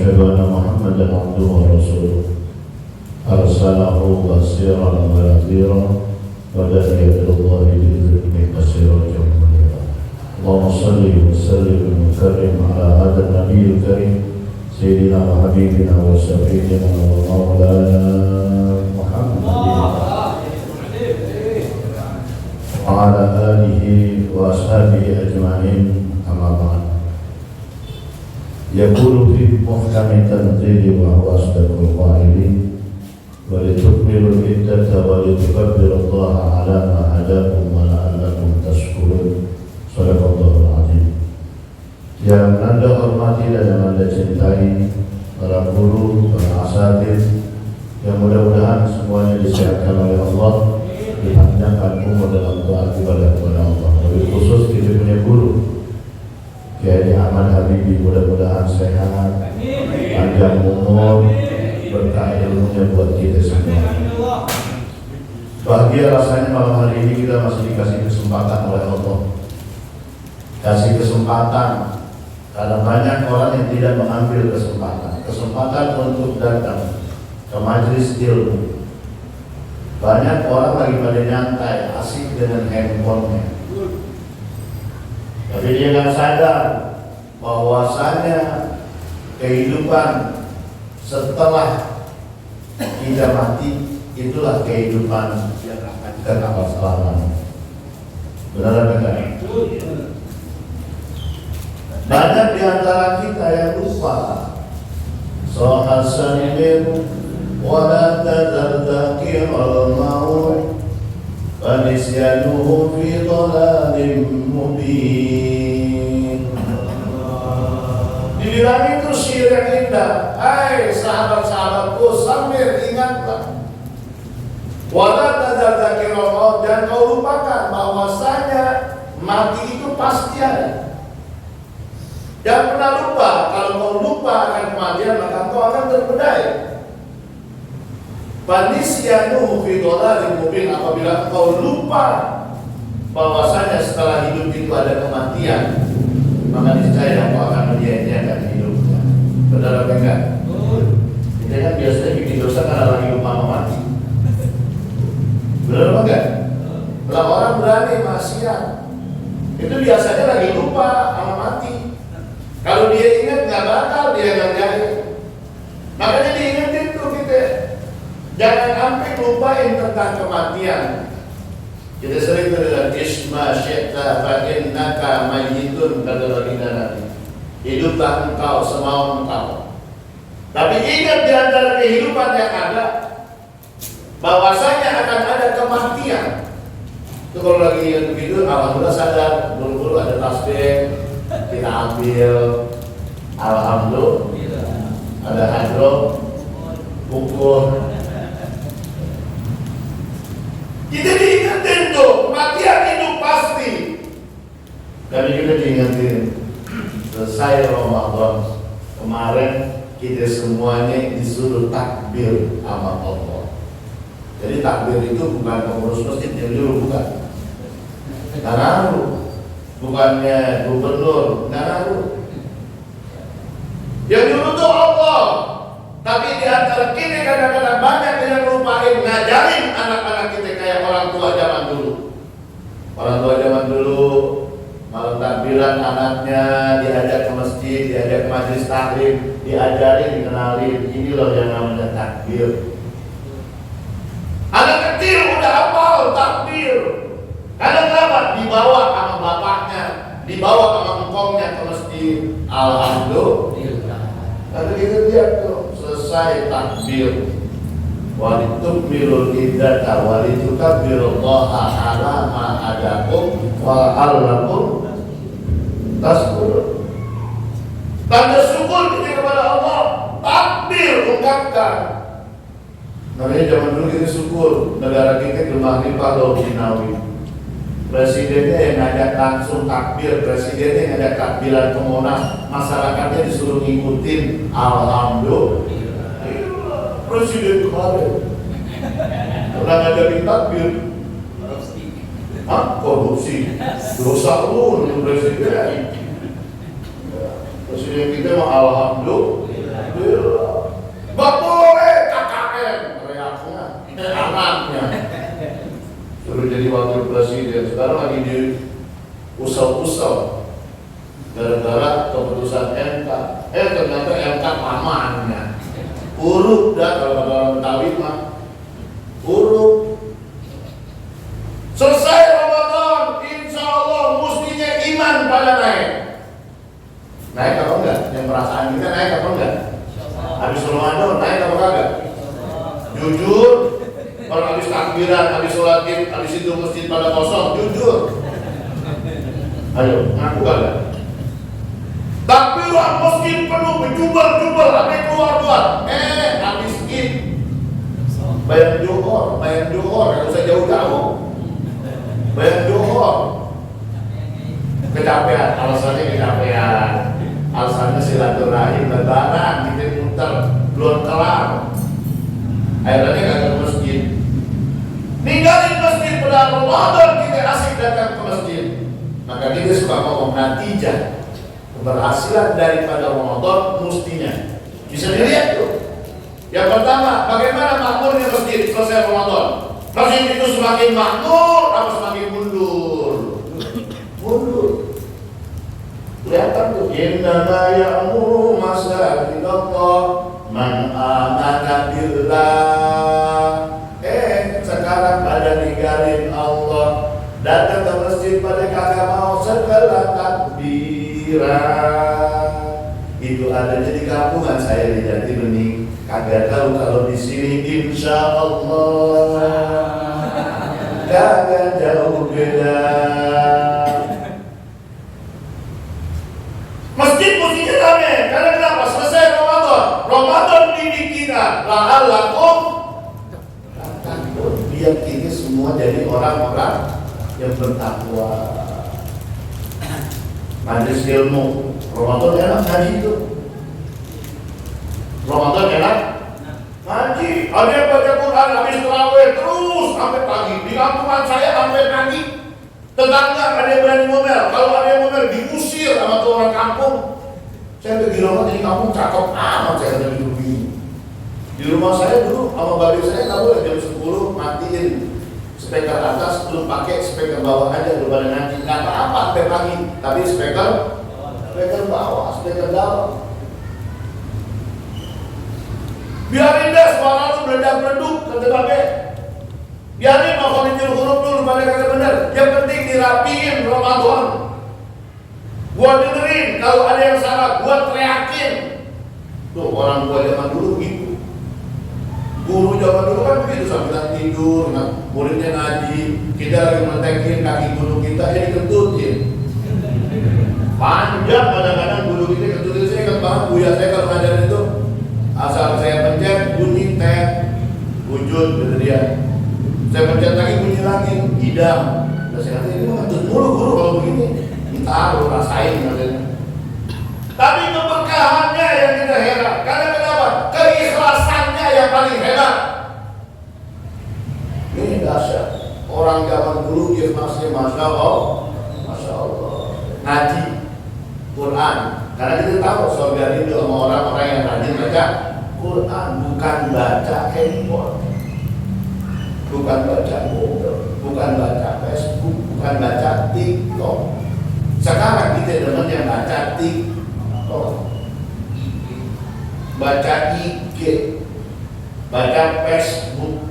وأشهد أن محمدا عبده ورسوله أرسله بشيرا ونذيرا وداعيا إلى الله بإذنه وسراجا منيرا. اللهم صل وسلم وكرم على هذا النبي الكريم سيدنا وحبيبنا وشفيعنا ومولانا محمد وعلى آله وأصحابه أجمعين. أما بعد، يقول في محكم تنزيل وهو أصدق القائلين: ولتكملوا العدة ولتكبروا الله على ما هداكم ولعلكم تشكرون. صدق الله العظيم. Yang Anda hormati dan yang Anda cintai, para guru, para asatidz, yang mudah-mudahan semuanya disehatkan oleh Allah, dipanjangkan umur dalam taat ibadah kepada Allah. Lebih khusus kita punya guru Kiai Ahmad Habibie, mudah-mudahan sehat, panjang umur, berkah ilmunya buat kita semua. Bahagia rasanya malam hari ini kita masih dikasih kesempatan oleh Allah. Kasih kesempatan, karena banyak orang yang tidak mengambil kesempatan untuk datang ke majelis ilmu. Banyak orang lagi pada nyantai, asik dengan handphonenya. Tapi dia nggak sadar bahwasanya kehidupan setelah kita mati itulah kehidupan yang akan kekal selamanya. Benar atau tidak? Banyak di antara kita yang lupa. Sohasanir wala tadzakirul maut fanisyanuhu fi dhalalim mubin. Dibilang itu syair yang indah. Hai sahabat-sahabatku, sambil ingatlah. Wala tadzakirul maut, dan kau lupakan bahwasanya mati itu pasti ada. Jangan pernah lupa. Kalau kau lupa akan kematian, maka kau akan terpedaya. Fanisyanuhu fi dhalalim mubin, apabila kau lupa bahwasanya setelah hidup itu ada kematian, maka niscaya kau akan menyia-nyiakan hidupnya. Benar apa enggak? Kita kan biasanya bikin dosa karena lagi lupa mau mati. Benar apa enggak? Kalau orang berani maksiat, itu biasanya lagi lupa sama mati. Kalau dia ingat nggak bakal dia ngerjain. Makanya diingetin tuh kita, jangan sampai lupain tentang kematian. Kita sering dengar isma syi'ta fa innaka mayyitun, kata baginda Nabi. Hiduplah engkau semau engkau. Tapi ingat di antara kehidupan yang ada, bahwasanya akan ada kematian. Itu kalau lagi ingat begitu, alhamdulillah sadar, buru-buru ada tasbih kita ambil, alhamdulillah ada hadroh, ukur. Kita diingetin tuh, kematian itu pasti. Kali kita diingetin, selesai Ramadan kemarin kita semuanya disuruh takbir sama Allah. Jadi takbir itu bukan pengurus masjid yang dulu, bukan. Ngaruh, bukannya gubernur, ngaruh. Yang dulu tuh Allah. Tapi di antara kita kadang-kadang banyak yang lupain ngajarin anak-anak kita kayak orang tua zaman dulu. Orang tua zaman dulu malam takbiran anaknya diajak ke masjid, diajak ke majelis taklim, diajarin, dikenalin, ini loh yang namanya takbir. Anak kecil udah hafal takbir. Karena kenapa? Dibawa sama bapaknya, dibawa sama engkongnya ke masjid. Alhamdulillah. Tapi kita lihat tuh, selesai takbir, walitukmilul iddata walitukabbirullaha ala ma hadakum wa la'allakum tashkurun. Tanda syukur kita kepada Allah, takbir ungkapkan. Namanya zaman dulu kita syukur, negara kita gemah limpah loh Binawi. Presidennya yang ngajak langsung takbir, presidennya yang ngajak takbiran ke Monas, masyarakatnya disuruh ngikutin. Alhamdulillah. Presiden kemarin pernah ngajakin takbir. Korupsi. Dosa lu presiden. Presiden kita mah alhamdulillah. Alhamdulillah. Gak boleh KKN, teriaknya, anaknya. Suruh jadi wakil presiden, sekarang lagi di usel-usel gara-gara keputusan MK. Ternyata MK pamannya. Urut dah kalau orang Betawi mah. Urut. Selesai Ramadan, insya Allah mestinya iman pada naik. Naik apa enggak? Yang perasaan kita naik apa enggak? Habis Ramadan naik apa kagak? Jujur. Kalau habis takbiran, habis sholat id, habis itu masjid pada kosong, jujur. Ayo, ngaku kagak? Takbiran masjid penuh, berjubel-jubel, sampai keluar-keluar. Habis id, bayar johor, nggak usah jauh-jauh. Bayar johor. Kecapean, alasannya kecapean. Alasannya silaturahim, lebaran, kita muter, belum kelar. Akhirnya nggak ke masjid. Ninggalin masjid pada Ramadan, kita asik datang ke masjid. Maka kita suka ngomong natijah keberhasilan daripada Ramadan mestinya bisa dilihat tuh. Yang pertama, bagaimana makmurnya masjid selesai Ramadan? Masjid itu semakin makmur atau semakin mundur? Mundur. Kelihatan tuh. Innama ya'muru masajidallah man amana billah. Sekarang pada ninggalin Allah, datang ke masjid pada kagak mau segala takbiran. Itu adanya di kampungan saya di Jatibening. Kagak tahu kalau di sini insya Allah kagak jauh beda. Masjid mestinya rame. Karena kenapa? Selesai Ramadan. Ramadan didik kita. La'allakum tattaqun. Biar kita semua jadi orang-orang yang bertakwa. Majelis ilmu. Ramadan enak ngaji itu. Ramadan enak ngaji. Ada yang baca Quran habis terawih terus sampai pagi. Di kampungan saya sampai pagi. Tetangga ada yang berani ngomel. Kalau ada yang ngomel diusir sama tuh orang kampung. Saya pergi rumah di kampung cakep amat saya ada duduk begini. Di rumah saya dulu sama babi saya nggak boleh jam 10 matiin speaker atas, belum pakai speaker bawah aja belum pada ngaji. Nggak apa-apa sampai pagi. Tapi speaker bawah, speaker dalam. Biarin deh suara lu meledak-meleduk kata babe. Biarin mau huruf dulu pada kata bener. Yang penting dirapiin Ramadan. Gua dengerin, kalau ada yang salah, gua teriakin. Tuh orang gua zaman dulu begitu. Guru zaman dulu kan begitu sambil tidur, muridnya ngaji, kita lagi mentekin kaki guru kita, jadi kentutin. Panjang kadang-kadang guru kita kentutin. Saya ingat banget buya saya kalau ngajarin itu, asal saya pencet bunyi tet, wujud gitu dia. Saya pencet lagi bunyi lagi, idam. Dan saya kata ini ngentut mulu guru kalau begini. Taruh rasain katanya. Tapi keberkahannya yang kita heran. Karena kenapa? Keikhlasannya yang paling hebat. Ini dahsyat. Orang zaman dulu ikhlasnya masya Allah, ngaji Quran. Karena kita tahu surga itu sama orang-orang yang rajin baca Quran, bukan baca handphone, bukan baca Google, bukan baca Facebook, bukan baca TikTok. Sekarang kita demen yang baca TikTok, baca IG, baca Facebook.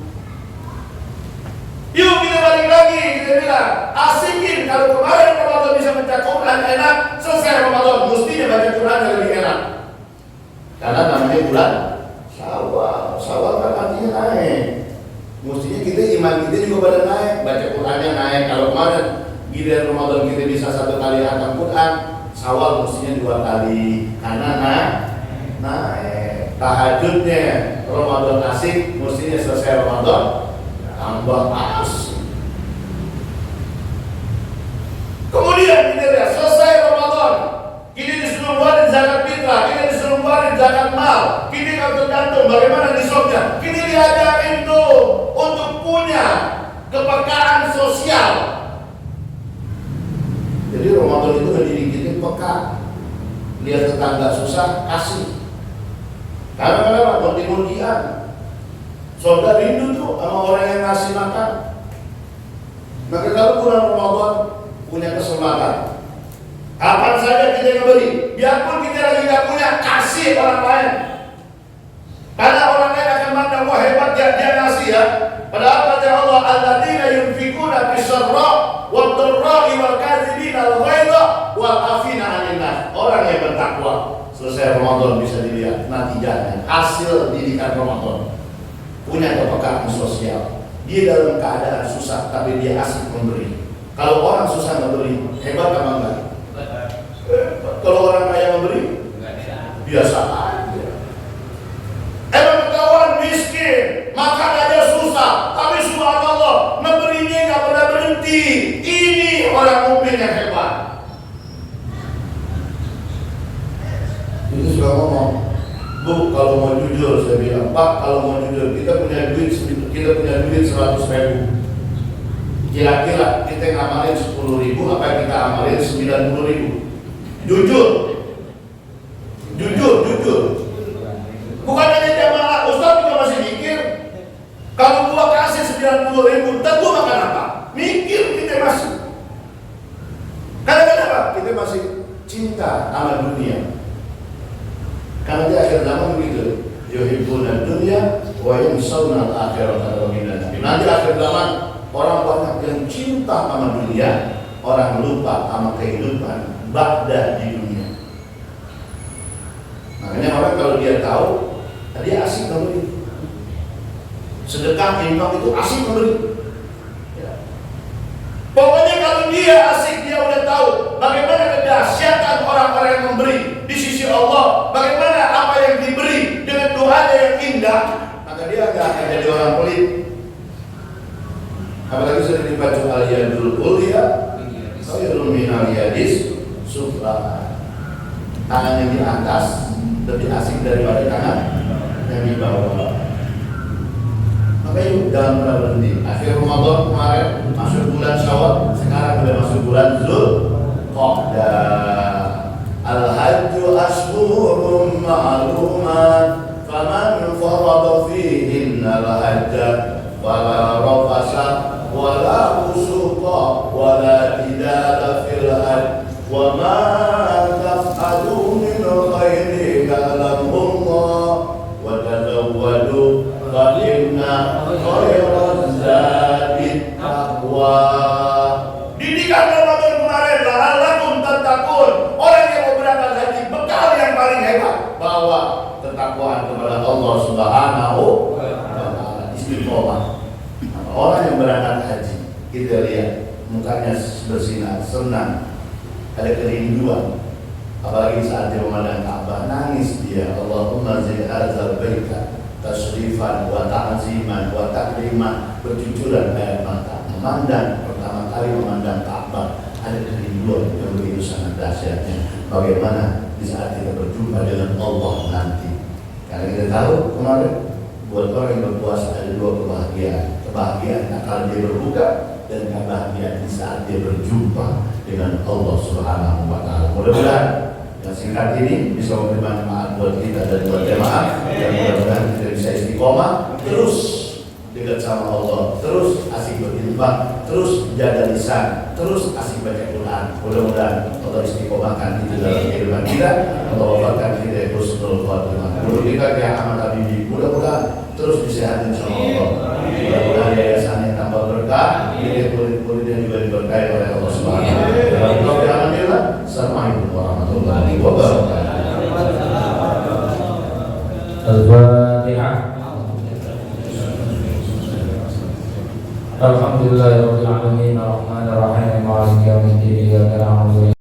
Yuk kita balik lagi, kita bilang asikin. Kalau kemarin Ramadan bisa baca Quran enak, selesai Ramadan mestinya baca Quran yang lebih enak. Karena namanya bulan Syawal. Syawal kan artinya naik. Mestinya kita iman kita juga pada naik, baca Qurannya naik. Kalau kemarin giliran Ramadan kita bisa 1 kali hatam Quran, Syawal mestinya 2 kali. Karena naik. Tahajudnya Ramadan asik, mestinya selesai Ramadan tambah asik. Kemudian kita lihat selesai Ramadan, kita disuruh ngeluarin zakat fitrah, kita disuruh ngeluarin zakat mal, kita kan tergantung bagaimana nisabnya. Kita diajarin tuh untuk punya kepekaan sosial. Jadi Ramadan itu mendidik kita peka. Lihat tetangga susah, kasih. Kadang-kadang murti-murtian. Saudara rindu tuh sama orang yang ngasih makan. Maka kalau bulan Ramadan punya kesempatan, kapan saja kita yang beri, biarpun kita lagi nggak punya, kasih orang lain. Karena orang lain akan mandang, wah hebat dia ngasih ya. Padahal kata Allah, alladzina yunfikuna fis-sarra wad-dharra'i wal kadzibina al-ghaidha wal 'afina 'anil nas. Orang yang bertakwa selesai Ramadan bisa dilihat natijanya, hasil didikan Ramadan. Punya kepekaan sosial. Dia dalam keadaan susah tapi dia asik memberi. Kalau orang susah memberi, hebat apa enggak? Kalau orang kaya memberi, biasa aja. Emang ketahuan miskin, makan aja susah, tapi subhanallah memberinya nggak pernah berhenti. Ini orang mukmin yang hebat. Itu suka ngomong, Bu, kalau mau jujur, saya bilang, Pak, kalau mau jujur, kita punya duit 100.000. Kira-kira kita ngamalin 10.000, apa yang kita amalin 90.000? Jujur. Bukan hanya jamaah, Ustaz juga masih mikir. Kalau gua kasih 90.000, ntar gua makan apa? Mikir kita masih. Kadang-kadang apa? Kita masih cinta sama dunia. Karena di akhir zaman begitu, yuhibbuna dunya wa yansawna al-akhirata. Nanti akhir zaman orang banyak yang cinta sama dunia, orang lupa sama kehidupan ba'da di dunia. Makanya orang kalau dia tahu, dia asik memberi. Sedekah infak itu asik memberi. Ya. Pokoknya kalau dia asik, dia udah tahu bagaimana kedahsyatan orang-orang yang memberi di sisi Allah, bagaimana apa yang diberi dengan doanya yang indah, maka dia akan jadi orang pelit. Apalagi sudah dibaca al-yadul ulya khairun min al-yadis sufla. Tangan yang di atas lebih asik daripada tangan yang di bawah. Maka yuk jangan pernah berhenti. Akhir Ramadan kemarin masuk bulan Syawal, sekarang sudah masuk bulan Zulqa'dah. Al-hajju ashhurun ma'lumat, faman farada fihinna al-hajja wala rafasa wala fusuqa wala jidala fil hajj wa ma taf'alu min khairin ya'lamullah wa tazawwadu fa inna khairaz zadi taqwa. Didikan Ramadan kemarin la'allakum tattaqun. Orang yang mau berangkat haji, bekal yang paling hebat bahwa ketakwaan kepada Allah Subhanahu wa taala, istiqomah. Orang yang berangkat haji, kita lihat mukanya bersinar, senang, ada kerinduan. Apalagi saat dia memandang Ka'bah, nangis dia. Allahumma zid hadzal baita tashrifan wa ta'ziman wa takriman, bercucuran air mata. Memandang, pertama kali memandang Ka'bah, ada kerinduan yang begitu sangat dahsyatnya. Bagaimana di saat kita berjumpa dengan Allah nanti? Karena kita tahu kemarin buat orang yang berpuasa ada dua kebahagiaan. Kebahagiaan kalau dia berbuka dan kebahagiaan di saat dia berjumpa dengan Allah Subhanahu wa taala. Mudah-mudahan yang singkat ini bisa memberi manfaat buat kita dan buat jemaah. Dan mudah-mudahan kita bisa istiqomah terus dekat sama Allah, terus asik berinfak, terus jaga lisan, terus asik baca Quran. Mudah-mudahan Allah istiqomahkan itu dalam kehidupan kita. Allah wafatkan kita husnul khatimah. Guru kita Kiai Ahmad Habibie, mudah-mudahan terus disehatin sama Allah. Mudah-mudahan yayasannya tambah berkah, murid-muridnya juga diberkahi oleh Allah Subhanahu wa taala. Alhamdulillah. Assalamualaikum warahmatullahi wabarakatuh. Al-Fatihah. Alhamdulillahirabbil alamin, arrahmanir rahim, maliki yaumiddin, iyyaka na'budu